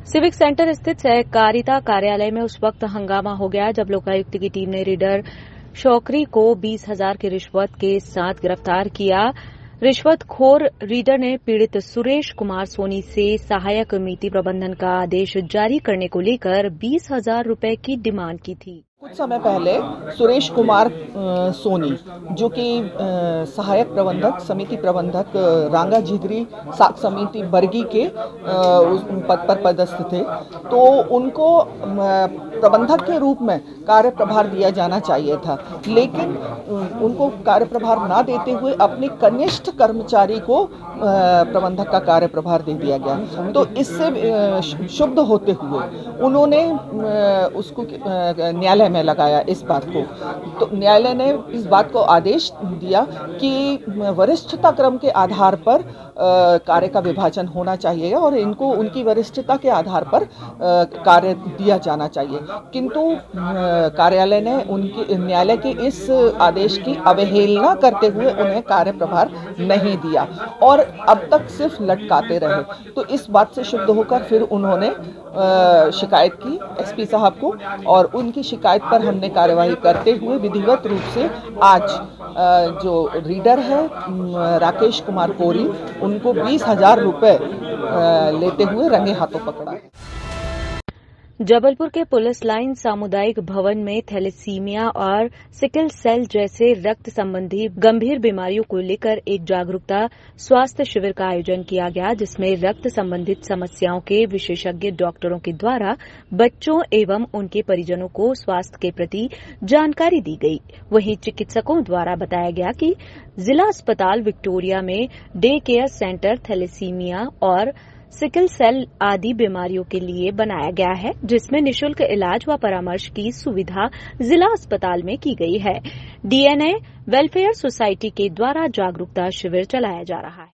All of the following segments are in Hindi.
सिविक सेंटर स्थित सहकारिता कार्यालय में उस वक्त हंगामा हो गया जब लोकायुक्त की टीम ने रीडर शौकरी को 20,000 की रिश्वत के साथ गिरफ्तार किया। रिश्वतखोर रीडर ने पीड़ित सुरेश कुमार सोनी से सहायक नीति प्रबंधन का आदेश जारी करने को लेकर 20,000 रुपए की डिमांड की थी। कुछ समय पहले सुरेश कुमार सोनी जो कि सहायक प्रबंधक समिति प्रबंधक रांगा झिगरी साख समिति बरगी के उस पद पर पदस्थ थे, तो उनको प्रबंधक के रूप में कार्य प्रभार दिया जाना चाहिए था, लेकिन उनको कार्य प्रभार ना देते हुए अपने कनिष्ठ कर्मचारी को प्रबंधक का कार्य प्रभार दे दिया गया। तो इससे क्षुब्ध होते हुए उन्होंने उसको न्यायालय में लगाया इस बात को। तो न्यायालय ने इस बात को आदेश दिया कि वरिष्ठता क्रम के आधार पर कार्य का विभाजन होना चाहिए और इनको उनकी वरिष्ठता के आधार पर कार्य दिया जाना चाहिए, किंतु कार्यालय ने उनके न्यायालय के इस आदेश की अवहेलना करते हुए उन्हें कार्य प्रभार नहीं दिया और अब तक सिर्फ लटकाते रहे। तो इस बात से क्षुब्ध होकर फिर उन्होंने शिकायत की एसपी साहब को और उनकी शिकायत पर हमने कार्यवाही करते हुए विधिवत रूप से आज जो रीडर है राकेश कुमार कोरी, उनको 20,000 रुपए लेते हुए रंगे हाथों पकड़ा। जबलपुर के पुलिस लाइन सामुदायिक भवन में थैलेसीमिया और सिकल सेल जैसे रक्त संबंधी गंभीर बीमारियों को लेकर एक जागरूकता स्वास्थ्य शिविर का आयोजन किया गया, जिसमें रक्त संबंधित समस्याओं के विशेषज्ञ डॉक्टरों के द्वारा बच्चों एवं उनके परिजनों को स्वास्थ्य के प्रति जानकारी दी गई। वहीं चिकित्सकों द्वारा बताया गया कि जिला अस्पताल विक्टोरिया में डे केयर सेंटर थैलेसीमिया और सिकल सेल आदि बीमारियों के लिए बनाया गया है, जिसमें निशुल्क इलाज व परामर्श की सुविधा जिला अस्पताल में की गई है। डीएनए वेलफेयर सोसाइटी के द्वारा जागरूकता शिविर चलाया जा रहा है।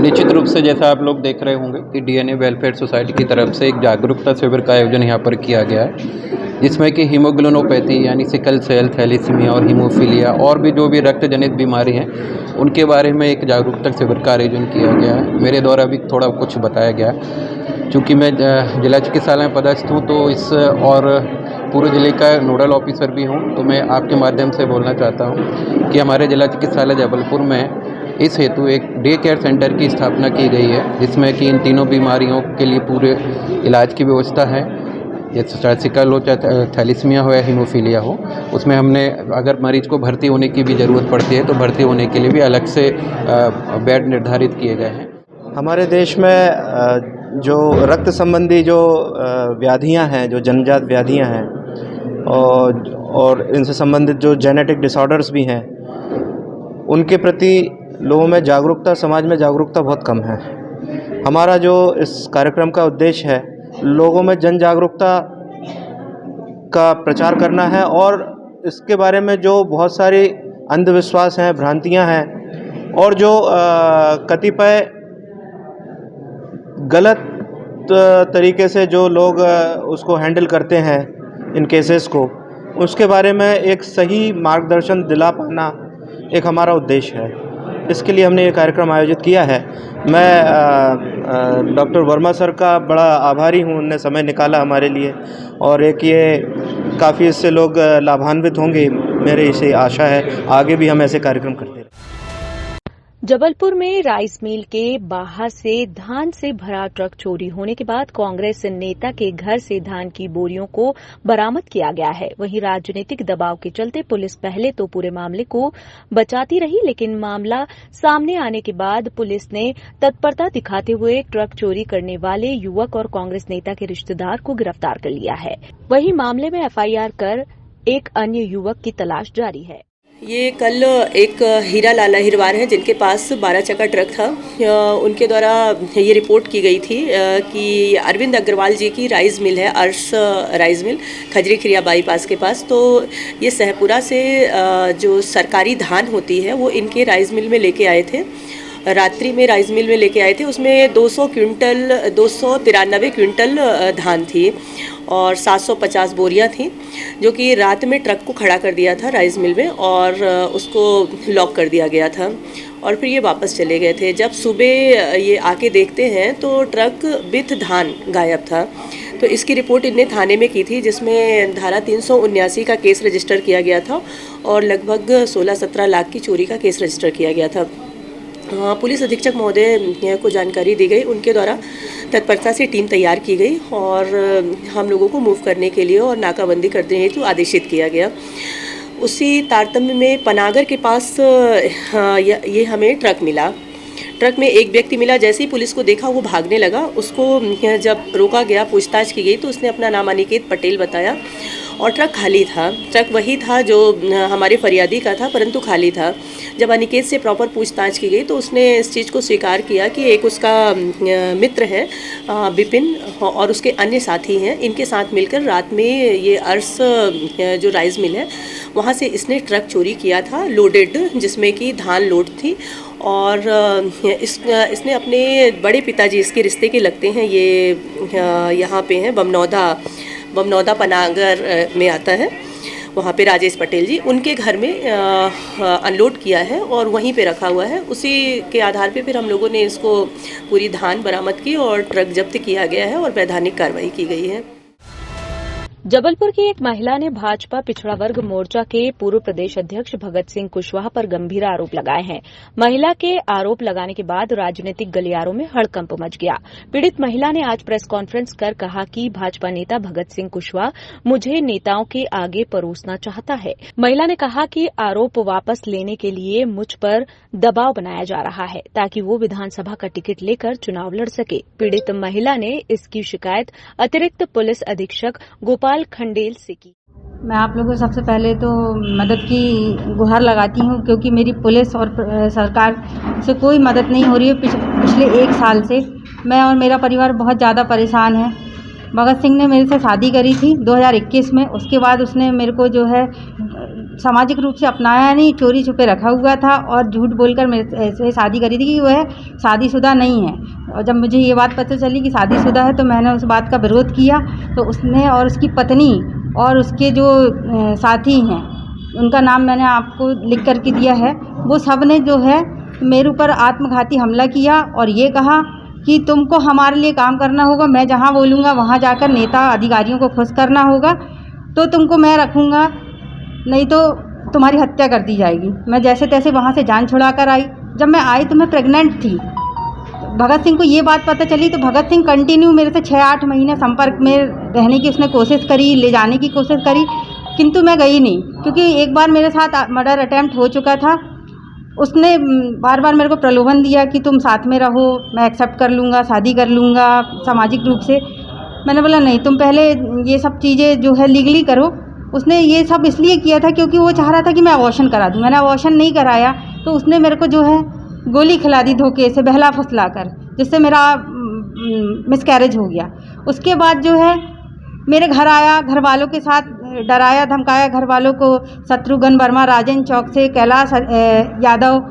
निश्चित रूप से जैसा आप लोग देख रहे होंगे कि डीएनए वेलफेयर सोसाइटी की तरफ से एक जागरूकता शिविर का आयोजन यहाँ पर किया गया है, जिसमें कि हीमोग्लोबिनोपैथी यानी सिकल सेल, थैलेसीमिया और हीमोफीलिया और भी जो भी रक्त जनित बीमारी हैं उनके बारे में एक जागरूकता शिविर का आयोजन किया गया है। मेरे द्वारा भी थोड़ा कुछ बताया गया है। चूँकि मैं जिला चिकित्सालय में पदस्थ हूँ तो इस और पूरे जिले का नोडल ऑफिसर भी हूँ, तो मैं आपके माध्यम से बोलना चाहता हूँ कि हमारे जिला चिकित्सालय जबलपुर में इस हेतु एक डे केयर सेंटर की स्थापना की गई है, जिसमें कि इन तीनों बीमारियों के लिए पूरे इलाज की व्यवस्था है। जैसे सिकल हो, चाहे थैलेसीमिया हो या हीमोफीलिया हो, उसमें हमने अगर मरीज को भर्ती होने की भी ज़रूरत पड़ती है तो भर्ती होने के लिए भी अलग से बेड निर्धारित किए गए हैं। हमारे देश में जो रक्त संबंधी जो व्याधियां हैं, जो जन्मजात व्याधियां हैं और इनसे संबंधित जो जेनेटिक डिसऑर्डर्स भी हैं, उनके प्रति लोगों में जागरूकता, समाज में जागरूकता बहुत कम है। हमारा जो इस कार्यक्रम का उद्देश्य है, लोगों में जन जागरूकता का प्रचार करना है और इसके बारे में जो बहुत सारी अंधविश्वास हैं, भ्रांतियां हैं और जो कतिपय गलत तरीके से जो लोग उसको हैंडल करते हैं इन केसेस को, उसके बारे में एक सही मार्गदर्शन दिला पाना एक हमारा उद्देश्य है। इसके लिए हमने ये कार्यक्रम आयोजित किया है। मैं डॉक्टर वर्मा सर का बड़ा आभारी हूँ, उन्होंने समय निकाला हमारे लिए और एक ये काफ़ी इससे लोग लाभान्वित होंगे, मेरी इसे आशा है। आगे भी हम ऐसे कार्यक्रम करते रहें। जबलपुर में राइस मिल के बाहर से धान से भरा ट्रक चोरी होने के बाद कांग्रेस नेता के घर से धान की बोरियों को बरामद किया गया है। वहीं राजनीतिक दबाव के चलते पुलिस पहले तो पूरे मामले को बचाती रही, लेकिन मामला सामने आने के बाद पुलिस ने तत्परता दिखाते हुए ट्रक चोरी करने वाले युवक और कांग्रेस नेता के रिश्तेदार को गिरफ्तार कर लिया है। वहीं मामले में एफआईआर कर एक अन्य युवक की तलाश जारी है। ये कल एक हीरा लाला हिरवार हैं जिनके पास 12 चक्का ट्रक था, उनके द्वारा ये रिपोर्ट की गई थी कि अरविंद अग्रवाल जी की राइस मिल है, अर्श राइस मिल, खजरी खिरिया बाईपास के पास। तो ये सहपुरा से जो सरकारी धान होती है वो इनके राइस मिल में लेके आए थे रात्रि में राइस मिल में लेके आए थे। उसमें 293 क्विंटल धान थी और 750 बोरियां थी, जो कि रात में ट्रक को खड़ा कर दिया था राइस मिल में और उसको लॉक कर दिया गया था और फिर ये वापस चले गए थे। जब सुबह ये आके देखते हैं तो ट्रक विथ धान गायब था। तो इसकी रिपोर्ट इनने थाने में की थी, जिसमें धारा 379 का केस रजिस्टर किया गया था और लगभग 16-17 लाख की चोरी का केस रजिस्टर किया गया था। पुलिस अधीक्षक महोदय को जानकारी दी गई, उनके द्वारा तत्परता से टीम तैयार की गई और हम लोगों को मूव करने के लिए और नाकाबंदी करने हेतु आदेशित किया गया। उसी तारतम्य में पनागर के पास ये हमें ट्रक मिला। ट्रक में एक व्यक्ति मिला। जैसे ही पुलिस को देखा वो भागने लगा। उसको जब रोका गया, पूछताछ की गई तो उसने अपना नाम अनिकेत पटेल बताया और ट्रक खाली था। ट्रक वही था जो हमारे फरियादी का था, परंतु खाली था। जब अनिकेत से प्रॉपर पूछताछ की गई तो उसने इस चीज़ को स्वीकार किया कि एक उसका मित्र है विपिन और उसके अन्य साथी हैं, इनके साथ मिलकर रात में ये अर्स जो राइस मिल है वहाँ से इसने ट्रक चोरी किया था लोडेड, जिसमें कि धान लोड थी। और इसने अपने बड़े पिताजी, इसके रिश्ते के लगते हैं, ये यहाँ पे हैं बमनौदा पनागर में आता है, वहाँ पे राजेश पटेल जी, उनके घर में अनलोड किया है और वहीं पे रखा हुआ है। उसी के आधार पे फिर हम लोगों ने इसको पूरी धान बरामद की और ट्रक जब्त किया गया है और वैधानिक कार्रवाई की गई है। जबलपुर की एक महिला ने भाजपा पिछड़ा वर्ग मोर्चा के पूर्व प्रदेश अध्यक्ष भगत सिंह कुशवाहा पर गंभीर आरोप लगाए हैं। महिला के आरोप लगाने के बाद राजनीतिक गलियारों में हड़कंप मच गया। पीड़ित महिला ने आज प्रेस कॉन्फ्रेंस कर कहा कि भाजपा नेता भगत सिंह कुशवाहा मुझे नेताओं के आगे परोसना चाहता है। महिला ने कहा कि आरोप वापस लेने के लिए मुझ पर दबाव बनाया जा रहा है ताकि वो विधानसभा का टिकट लेकर चुनाव लड़ सके। पीड़ित महिला ने इसकी शिकायत अतिरिक्त पुलिस अधीक्षक गोपाल खंडेल से की। मैं आप लोगों को सबसे पहले तो मदद की गुहार लगाती हूं, क्योंकि मेरी पुलिस और सरकार से कोई मदद नहीं हो रही है। पिछले 1 साल से मैं और मेरा परिवार बहुत ज़्यादा परेशान है। भगत सिंह ने मेरे से शादी करी थी 2021 में। उसके बाद उसने मेरे को जो है सामाजिक रूप से अपनाया नहीं, चोरी छुपे रखा हुआ था और झूठ बोलकर मेरे से शादी करी थी कि वह शादीशुदा नहीं है। और जब मुझे ये बात पता चली कि शादीशुदा है तो मैंने उस बात का विरोध किया। तो उसने और उसकी पत्नी और उसके जो साथी हैं, उनका नाम मैंने आपको लिख करके दिया है, वो सब ने जो है मेरे ऊपर आत्मघाती हमला किया और ये कहा कि तुमको हमारे लिए काम करना होगा, मैं जहाँ बोलूँगा वहाँ जाकर नेता अधिकारियों को खुश करना होगा, तो तुमको मैं रखूँगा, नहीं तो तुम्हारी हत्या कर दी जाएगी। मैं जैसे तैसे वहाँ से जान छुड़ा कर आई। जब मैं आई तो मैं प्रेग्नेंट थी। भगत सिंह को ये बात पता चली तो भगत सिंह कंटिन्यू मेरे से 6-8 महीने संपर्क में रहने की उसने कोशिश करी, ले जाने की कोशिश करी, किंतु मैं गई नहीं, क्योंकि एक बार मेरे साथ मर्डर अटैम्प्ट हो चुका था। उसने बार बार मेरे को प्रलोभन दिया कि तुम साथ में रहो, मैं एक्सेप्ट कर लूँगा, शादी कर लूँगा सामाजिक रूप से। मैंने बोला नहीं, तुम पहले ये सब चीज़ें जो है लीगली करो। उसने ये सब इसलिए किया था क्योंकि वो चाह रहा था कि मैं अबॉर्शन करा दूँ। मैंने अबॉर्शन नहीं कराया तो उसने मेरे को जो है गोली खिला दी धोखे से, बहला फुसला कर, जिससे मेरा मिसकैरेज हो गया। उसके बाद जो है मेरे घर आया, घर वालों के साथ डराया धमकाया घर वालों को। शत्रुघ्न वर्मा, राजेंद्र चौक से, कैलाश यादव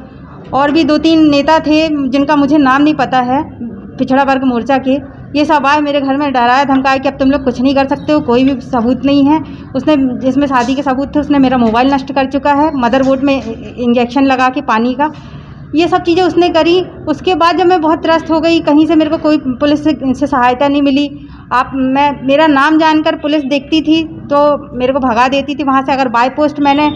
और भी 2-3 नेता थे जिनका मुझे नाम नहीं पता है, पिछड़ा वर्ग मोर्चा के, ये सब आए मेरे घर में, डराया धमकाया कि अब तुम लोग कुछ नहीं कर सकते हो, कोई भी सबूत नहीं है। उसने जिसमें शादी के सबूत थे उसने मेरा मोबाइल नष्ट कर चुका है, मदरबोर्ड में इंजेक्शन लगा के पानी का, ये सब चीज़ें उसने करी। उसके बाद जब मैं बहुत त्रस्त हो गई, कहीं से मेरे को कोई पुलिस से सहायता नहीं मिली। मेरा नाम जानकर पुलिस देखती थी तो मेरे को भगा देती थी वहाँ से। अगर बाय पोस्ट मैंने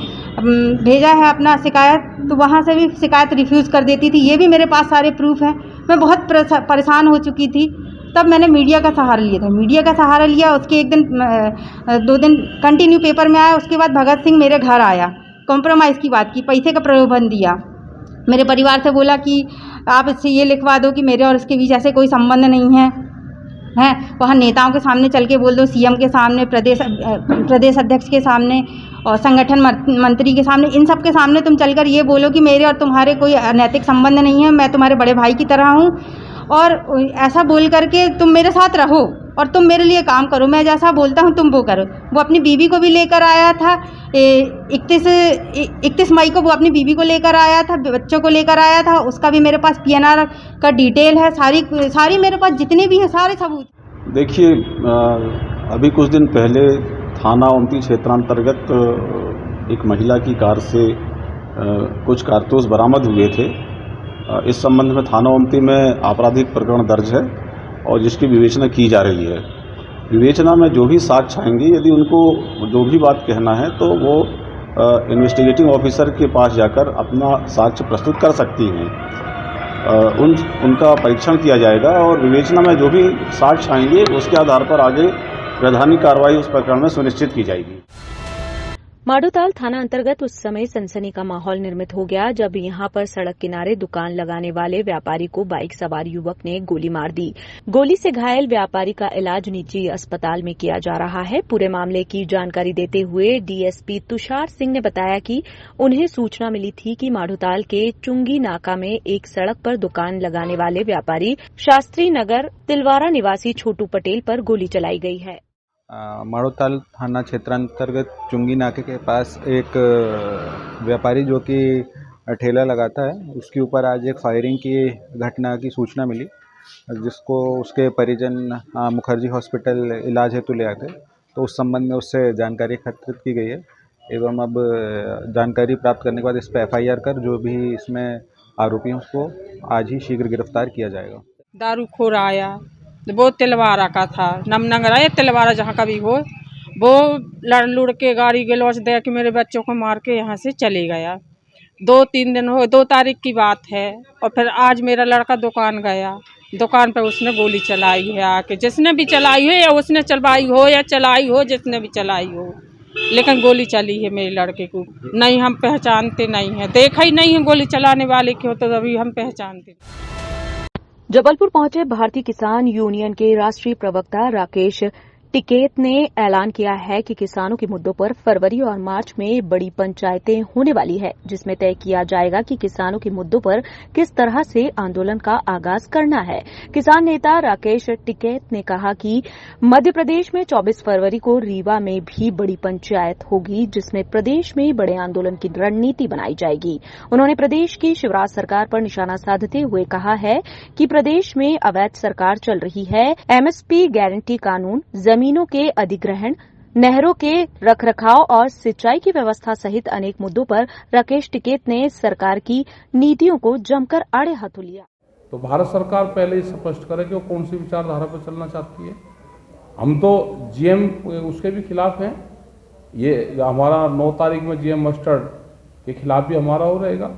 भेजा है अपना शिकायत तो वहाँ से भी शिकायत रिफ्यूज़ कर देती थी। ये भी मेरे पास सारे प्रूफ हैं। मैं बहुत परेशान हो चुकी थी। तब मैंने मीडिया का सहारा लिया था। मीडिया का सहारा लिया, उसके 2 दिन कंटिन्यू पेपर में आया। उसके बाद भगत सिंह मेरे घर आया, कॉम्प्रोमाइज़ की बात की, पैसे का प्रलोभन दिया। मेरे परिवार से बोला कि आप इससे ये लिखवा दो कि मेरे और इसके बीच ऐसे कोई संबंध नहीं है, वहाँ नेताओं के सामने चल के बोल दो, सीएम के सामने, प्रदेश अध्यक्ष के सामने और संगठन मंत्री के सामने, इन सब के सामने तुम चलकर ये बोलो कि मेरे और तुम्हारे कोई अनैतिक संबंध नहीं है, मैं तुम्हारे बड़े भाई की तरह हूँ और ऐसा बोल करके तुम मेरे साथ रहो। और तुम मेरे लिए काम करो, मैं जैसा बोलता हूँ तुम वो करो। वो अपनी बीवी को भी लेकर आया था, 31 मई को वो अपनी बीवी को लेकर आया था, बच्चों को लेकर आया था। उसका भी मेरे पास PNR का डिटेल है, सारी मेरे पास जितने भी हैं सारे सबूत। देखिए, अभी कुछ दिन पहले थाना ओमती क्षेत्रांतर्गत एक महिला की कार से कुछ कारतूस बरामद हुए थे। इस संबंध में थाना ओमती में आपराधिक प्रकरण दर्ज है और जिसकी विवेचना की जा रही है। विवेचना में जो भी साक्ष्य आएंगे, यदि उनको जो भी बात कहना है तो वो इन्वेस्टिगेटिंग ऑफिसर के पास जाकर अपना साक्ष्य प्रस्तुत कर सकती हैं। उनका परीक्षण किया जाएगा और विवेचना में जो भी साक्ष्य आएंगे उसके आधार पर आगे वैधानिक कार्रवाई उस प्रकरण में सुनिश्चित की जाएगी। माडोताल थाना अंतर्गत उस समय सनसनी का माहौल निर्मित हो गया जब यहां पर सड़क किनारे दुकान लगाने वाले व्यापारी को बाइक सवार युवक ने गोली मार दी। गोली से घायल व्यापारी का इलाज निजी अस्पताल में किया जा रहा है। पूरे मामले की जानकारी देते हुए DSP तुषार सिंह ने बताया कि उन्हें सूचना मिली थी कि माडोताल के चुंगी नाका में एक सड़क पर दुकान लगाने वाले व्यापारी शास्त्री नगर तिलवारा निवासी छोटू पटेल पर गोली चलाई गई है। माडोताल थाना क्षेत्रांतर्गत चुंगी नाके के पास एक व्यापारी जो कि ठेला लगाता है, उसके ऊपर आज एक फायरिंग की घटना की सूचना मिली, जिसको उसके परिजन मुखर्जी हॉस्पिटल इलाज हेतु ले आए थे। तो उस संबंध में उससे जानकारी एकत्रित की गई है एवं अब जानकारी प्राप्त करने के बाद इस पर FIR कर जो भी इसमें आरोपी हैं उसको आज ही शीघ्र गिरफ्तार किया जाएगा। दारूखोर आया, वो तिलवारा का था, नमनगर आया तिलवारा जहाँ का भी हो, वो लड़ लुड़ के गाड़ी गलौच दे के मेरे बच्चों को मार के यहाँ से चले गया। 2-3 दिन हो, 2 तारीख की बात है। और फिर आज मेरा लड़का दुकान गया, दुकान पे उसने गोली चलाई है आके, जिसने भी चलाई हो या उसने चलवाई हो या चलाई हो, जिसने भी चलाई हो, लेकिन गोली चली है मेरे लड़के को। नहीं, हम पहचानते नहीं हैं, देखा ही नहीं है गोली चलाने वाले क्यों, तो अभी हम पहचानते। जबलपुर पहुंचे भारतीय किसान यूनियन के राष्ट्रीय प्रवक्ता राकेश टिकैत ने ऐलान किया है कि किसानों के मुद्दों पर फरवरी और मार्च में बड़ी पंचायतें होने वाली है, जिसमें तय किया जाएगा कि किसानों के मुद्दों पर किस तरह से आंदोलन का आगाज करना है। किसान नेता राकेश टिकैत ने कहा कि मध्य प्रदेश में 24 फरवरी को रीवा में भी बड़ी पंचायत होगी, जिसमें प्रदेश में बड़े आंदोलन की रणनीति बनाई जाएगी। उन्होंने प्रदेश की शिवराज सरकार पर निशाना साधते हुए कहा है कि प्रदेश में अवैध सरकार चल रही है। MSP गारंटी कानून, जमीनों के अधिग्रहण, नहरों के रखरखाव और सिंचाई की व्यवस्था सहित अनेक मुद्दों पर राकेश टिकैत ने सरकार की नीतियों को जमकर आड़े हाथों लिया। तो भारत सरकार पहले ही स्पष्ट करे कि वो कौन सी विचारधारा पर चलना चाहती है। हम तो GM उसके भी खिलाफ हैं। ये हमारा 9 तारीख में GM मस्टर्ड के खिलाफ भी हमारा हो रहेगा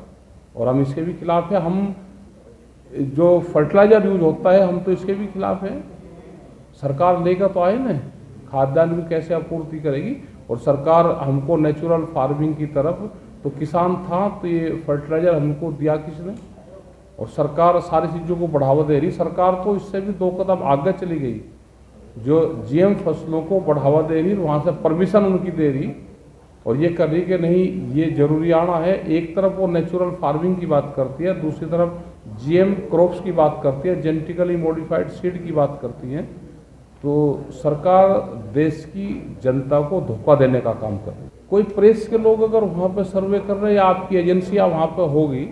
और हम इसके भी खिलाफ है। हम जो फर्टिलाइजर यूज होता है, हम तो इसके भी खिलाफ हैं। सरकार लेकर तो आए ना, खाद्यान्न भी कैसे आपूर्ति करेगी। और सरकार हमको नेचुरल फार्मिंग की तरफ, तो किसान था तो ये फर्टिलाइजर हमको दिया किसने, और सरकार सारी चीज़ों को बढ़ावा दे रही। सरकार तो इससे भी 2 कदम आगे चली गई, जो GM फसलों को बढ़ावा दे रही, वहाँ से परमिशन उनकी दे रही और ये कर रही कि नहीं ये जरूरी आना है। एक तरफ वो नेचुरल फार्मिंग की बात करती है, दूसरी तरफ GM क्रॉप्स की बात करती है, जेनेटिकली मॉडिफाइड सीड की बात करती है। तो सरकार देश की जनता को धोखा देने का काम कर रही है। कोई प्रेस के लोग अगर वहाँ पे सर्वे कर रहे हैं या आपकी एजेंसियाँ वहाँ पे होगी,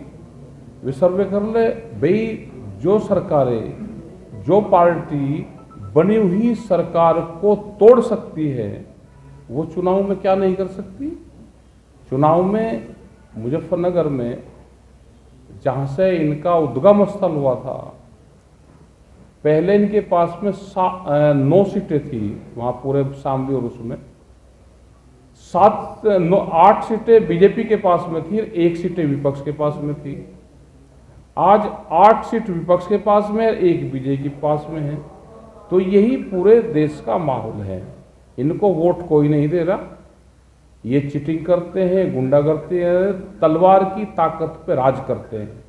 वे सर्वे कर ले। भाई जो सरकारें, जो पार्टी बनी हुई सरकार को तोड़ सकती है, वो चुनाव में क्या नहीं कर सकती। चुनाव में मुजफ्फरनगर में जहाँ से इनका उद्गम स्थल हुआ था, पहले इनके पास में 9 सीटें थी वहाँ पूरे शामली और उसमें 8 सीटें बीजेपी के पास में थी, 1 सीटें विपक्ष के पास में थी। आज 8 सीट विपक्ष के पास में, 1 बीजेपी के पास में है। तो यही पूरे देश का माहौल है। इनको वोट कोई नहीं दे रहा, ये चीटिंग करते हैं, गुंडा करते हैं, तलवार की ताकत पे राज करते हैं।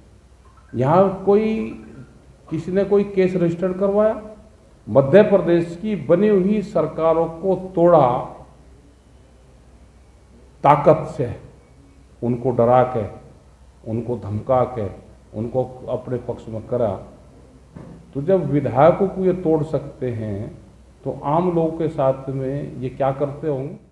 यहाँ किसी ने कोई केस रजिस्टर करवाया, मध्य प्रदेश की बनी हुई सरकारों को तोड़ा ताकत से, उनको डरा के, उनको धमका के, उनको अपने पक्ष में करा। तो जब विधायकों को ये तोड़ सकते हैं तो आम लोगों के साथ में ये क्या करते होंगे।